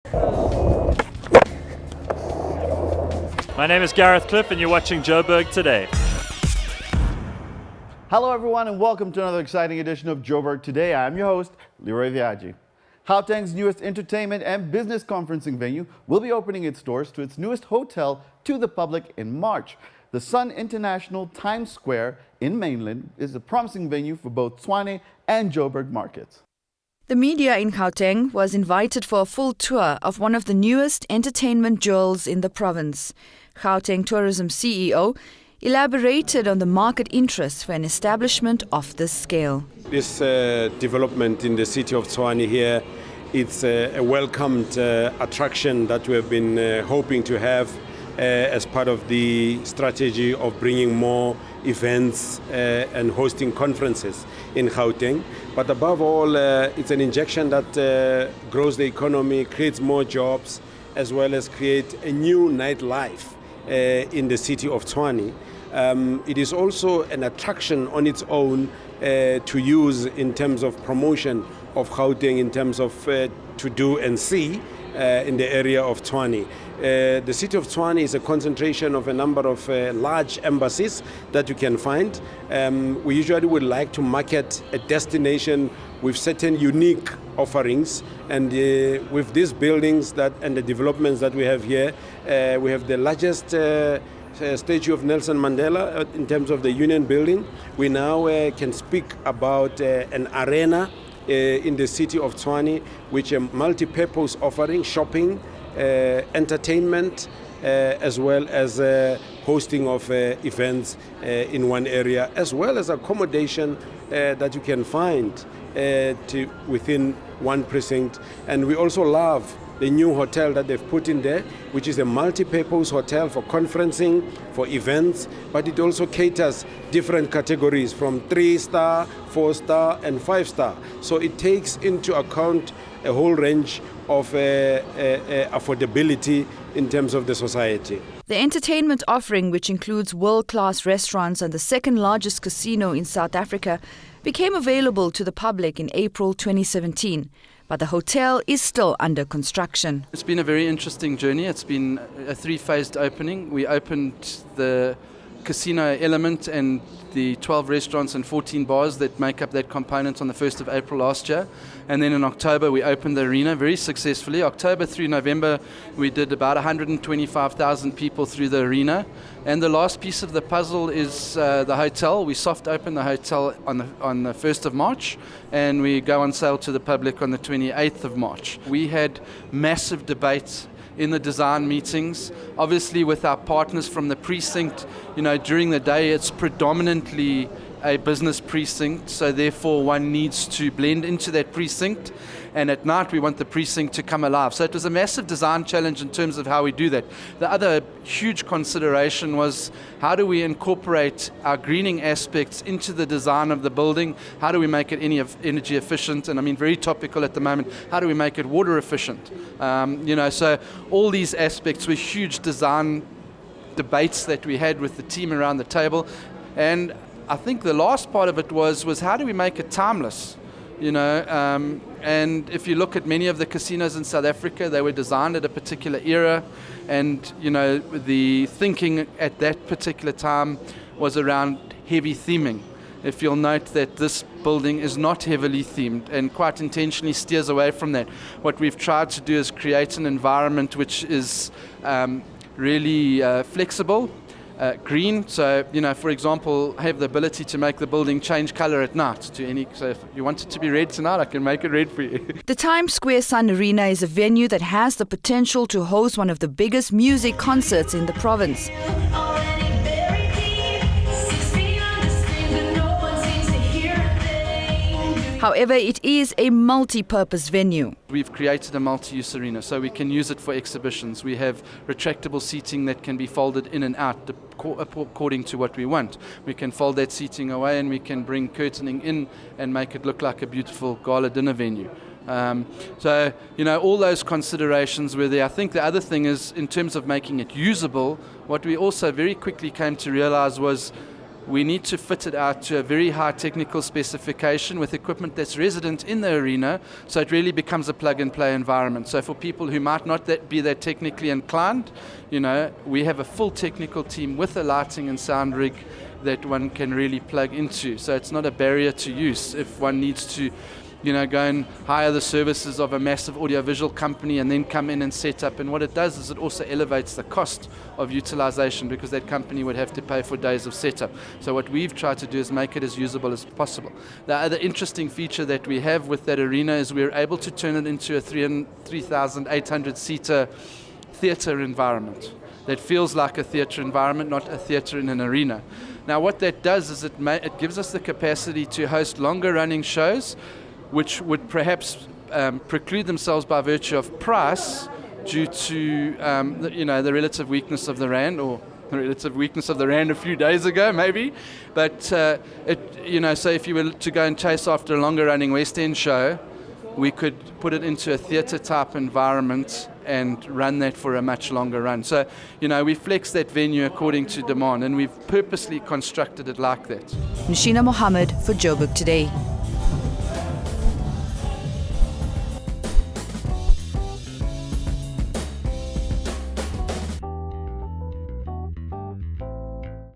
My name is Gareth Cliff and you're watching Jo'burg Today. Hello everyone and welcome to another exciting edition of Jo'burg Today. I'm your host, Leroy Viaggi. Gauteng's newest entertainment and business conferencing venue will be opening its doors to its newest hotel to the public in March. The Sun International Times Square in Menlyn is a promising venue for both Tshwane and Jo'burg markets. The media in Gauteng was invited for a full tour of one of the newest entertainment jewels in the province. Gauteng Tourism CEO elaborated on the market interest for an establishment of this scale. This development in the city of Tshwane here, it's a welcomed attraction that we have been hoping to have as part of the strategy of bringing more events and hosting conferences in Gauteng. But above all, it's an injection that grows the economy, creates more jobs, as well as create a new nightlife in the city of Tshwane. It is also an attraction on its own to use in terms of promotion of Gauteng, in terms of to do and see in the area of Tshwane. The city of Tshwane is a concentration of a number of large embassies that you can find. We usually would like to market a destination with certain unique offerings, and with these buildings and the developments that we have here, we have the largest statue of Nelson Mandela in terms of the Union Building. We now can speak about an arena in the city of Tshwane, which a multi-purpose offering, shopping, entertainment, as well as hosting of events in one area, as well as accommodation that you can find within one precinct. And we also love the new hotel that they've put in there, which is a multi-purpose hotel for conferencing, for events, but it also caters different categories from 3-star, 4-star, and 5-star. So it takes into account a whole range of affordability in terms of the society. The entertainment offering, which includes world-class restaurants and the second largest casino in South Africa, became available to the public in April 2017. But the hotel is still under construction. It's been a very interesting journey. It's been a three-phased opening. We opened the casino element and the 12 restaurants and 14 bars that make up that component on the 1st of April last year. And then in October, we opened the arena very successfully. October through November, we did about 125,000 people through the arena. And the last piece of the puzzle is the hotel. We soft opened the hotel on the 1st of March, and we go on sale to the public on the 28th of March. We had massive debates in the design meetings, obviously with our partners from the precinct. During the day it's predominantly a business precinct, so therefore one needs to blend into that precinct, and at night we want the precinct to come alive. So it was a massive design challenge in terms of how we do that. The other huge consideration was, how do we incorporate our greening aspects into the design of the building? How do we make it energy efficient? And very topical at the moment, how do we make it water efficient? So all these aspects were huge design debates that we had with the team around the table. And I think the last part of it was how do we make it timeless? And if you look at many of the casinos in South Africa, they were designed at a particular era, and the thinking at that particular time was around heavy theming. If you'll note that this building is not heavily themed and quite intentionally steers away from that. What we've tried to do is create an environment which is really flexible, green, so for example, have the ability to make the building change color at night so if you want it to be red tonight, I can make it red for you. The Times Square Sun Arena is a venue that has the potential to host one of the biggest music concerts in the province. However, it is a multi-purpose venue. We've created a multi-use arena, so we can use it for exhibitions. We have retractable seating that can be folded in and out according to what we want. We can fold that seating away and we can bring curtaining in and make it look like a beautiful gala dinner venue. So, all those considerations were there. I think the other thing is, in terms of making it usable, what we also very quickly came to realize was we need to fit it out to a very high technical specification with equipment that's resident in the arena, so it really becomes a plug-and-play environment. So for people who might not be that technically inclined, we have a full technical team with a lighting and sound rig that one can really plug into. So it's not a barrier to use if one needs to go and hire the services of a massive audiovisual company and then come in and set up. And what it does is it also elevates the cost of utilization, because that company would have to pay for days of setup. So what we've tried to do is make it as usable as possible. The other interesting feature that we have with that arena is we're able to turn it into a 3,800-seater theatre environment that feels like a theatre environment, not a theatre in an arena. Now what that does is it gives us the capacity to host longer running shows, which would perhaps preclude themselves by virtue of price due to the relative weakness of the rand, or the relative weakness of the rand a few days ago maybe. But so if you were to go and chase after a longer running West End show, we could put it into a theatre type environment and run that for a much longer run. So we flex that venue according to demand, and we've purposely constructed it like that. Nishina Mohammed for Jo'burg Today.